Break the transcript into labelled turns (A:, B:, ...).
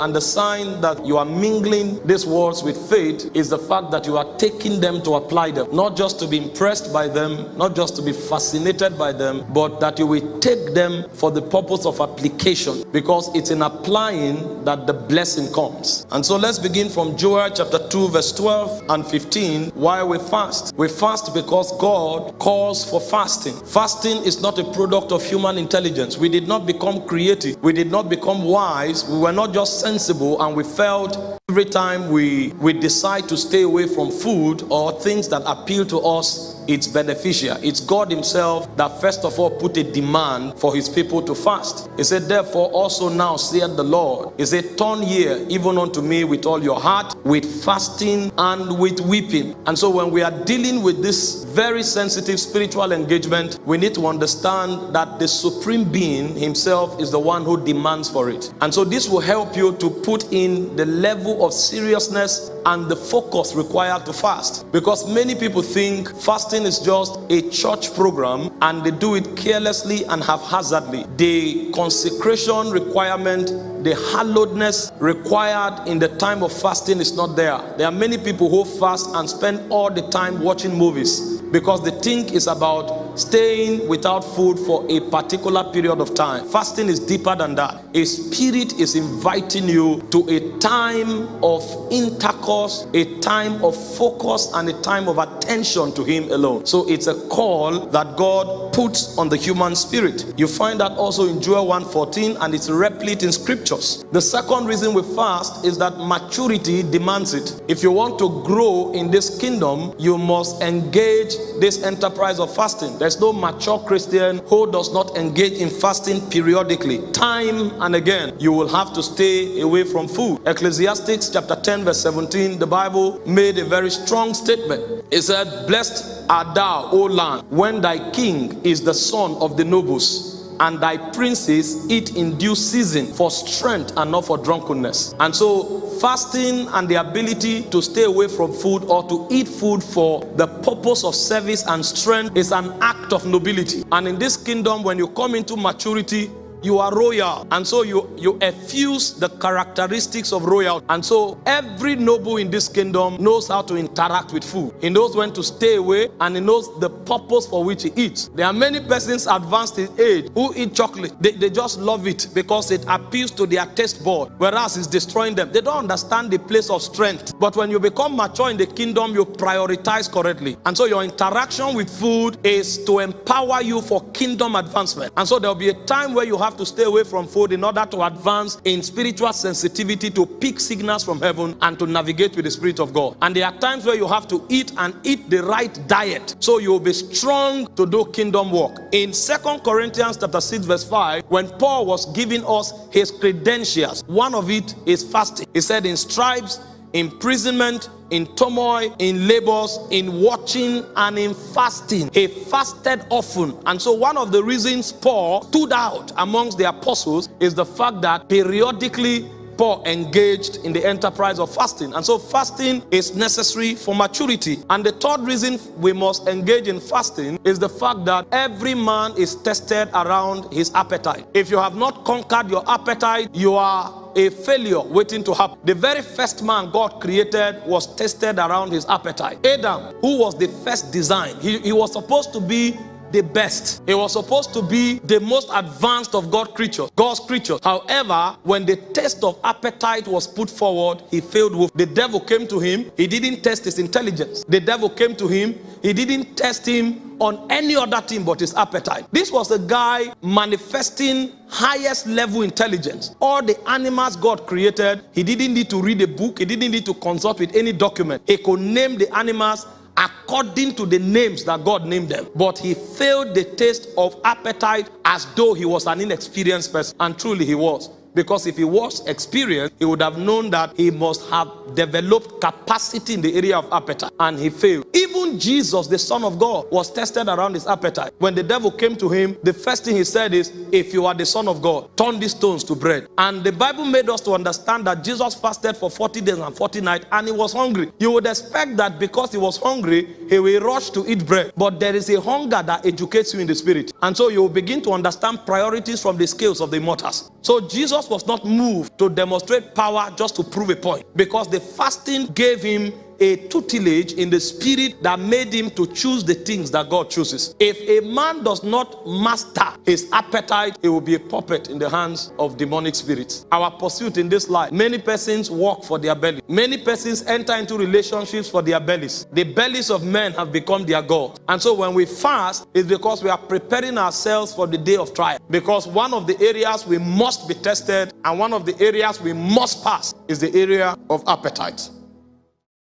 A: And the sign that you are mingling these words with faith is the fact that you are taking them to apply them. Not just to be impressed by them, not just to be fascinated by them, but that you will take them for the purpose of application. Because it's in applying that the blessing comes. And so let's begin from Joel chapter 2 verse 12 and 15. Why we fast? We fast because God calls for fasting. Fasting is not a product of human intelligence. We did not become creative. We did not become wise. We were not just sensible, and we felt every time we decide to stay away from food or things that appeal to us, it's beneficial. It's God himself that first of all put a demand for his people to fast. He said, therefore also now saith the Lord, he said, turn ye even unto me with all your heart, with fasting and with weeping. And so when we are dealing with this very sensitive spiritual engagement, we need to understand that the supreme being himself is the one who demands for it. And so this will help you to put in the level of seriousness and the focus required to fast. Because many people think fasting is just a church program and they do it carelessly and haphazardly. The consecration requirement, the hallowedness required in the time of fasting is not there. There are many people who fast and spend all the time watching movies because they think it's about staying without food for a particular period of time. Fasting is deeper than that. A spirit is inviting you to a time of intercourse, a time of focus, and a time of attention to him alone. So it's a call that God puts on the human spirit. You find that also in Joel 1:14, and it's replete in scriptures. The second reason we fast is that maturity demands it. If you want to grow in this kingdom, you must engage this enterprise of fasting. There's no mature Christian who does not engage in fasting periodically. Time and again, you will have to stay away from food. Ecclesiastes chapter 10 verse 17, the Bible made a very strong statement. It said, blessed art thou, O land, when thy king is the son of the nobles, and thy princes eat in due season for strength and not for drunkenness. And so fasting and the ability to stay away from food or to eat food for the purpose of service and strength is an act of nobility. And in this kingdom, when you come into maturity, you are royal, and so you effuse the characteristics of royalty. And so every noble in this kingdom knows how to interact with food. He knows when to stay away, and he knows the purpose for which he eats. There are many persons advanced in age who eat chocolate. They just love it because it appeals to their taste bud, whereas it's destroying them. They don't understand the place of strength. But when you become mature in the kingdom, you prioritize correctly. And so your interaction with food is to empower you for kingdom advancement. And so there will be a time where you have to stay away from food in order to advance in spiritual sensitivity to pick signals from heaven and to navigate with the Spirit of God. And there are times where you have to eat and eat the right diet so you'll be strong to do kingdom work. In 2 Corinthians chapter 6 verse 5, when Paul was giving us his credentials, one of it is fasting. He said, in stripes, imprisonment, in turmoil, in labors, in watching, and in fasting. He fasted often. And so one of the reasons Paul stood out amongst the apostles is the fact that periodically Paul engaged in the enterprise of fasting. And so fasting is necessary for maturity. And the third reason we must engage in fasting is the fact that every man is tested around his appetite. If you have not conquered your appetite, you are a failure waiting to happen. The very first man God created was tested around his appetite. Adam, who was the first design, he was supposed to be the best. He was supposed to be the most advanced of God's creatures. However, when the test of appetite was put forward, he failed. The devil came to him. He didn't test his intelligence. The devil came to him. He didn't test him on any other thing but his appetite. This was a guy manifesting highest level intelligence. All the animals God created, he didn't need to read a book. He didn't need to consult with any document. He could name the animals according to the names that God named them. But he failed the test of appetite as though he was an inexperienced person. And truly he was. Because if he was experienced, he would have known that he must have developed capacity in the area of appetite. And he failed. Even Even Jesus, the Son of God, was tested around his appetite. When the devil came to him, the first thing he said is, if you are the Son of God, turn these stones to bread. And the Bible made us to understand that Jesus fasted for 40 days and 40 nights, and he was hungry. You would expect that because he was hungry, he will rush to eat bread. But there is a hunger that educates you in the spirit. And so you will begin to understand priorities from the scales of the immortals. So Jesus was not moved to demonstrate power just to prove a point, because the fasting gave him a tutelage in the spirit that made him to choose the things that God chooses. If a man does not master his appetite, he will be a puppet in the hands of demonic spirits. Our pursuit in this life, many persons walk for their belly. Many persons enter into relationships for their bellies. The bellies of men have become their God. And so when we fast, it's because we are preparing ourselves for the day of trial. Because one of the areas we must be tested and one of the areas we must pass is the area of appetite.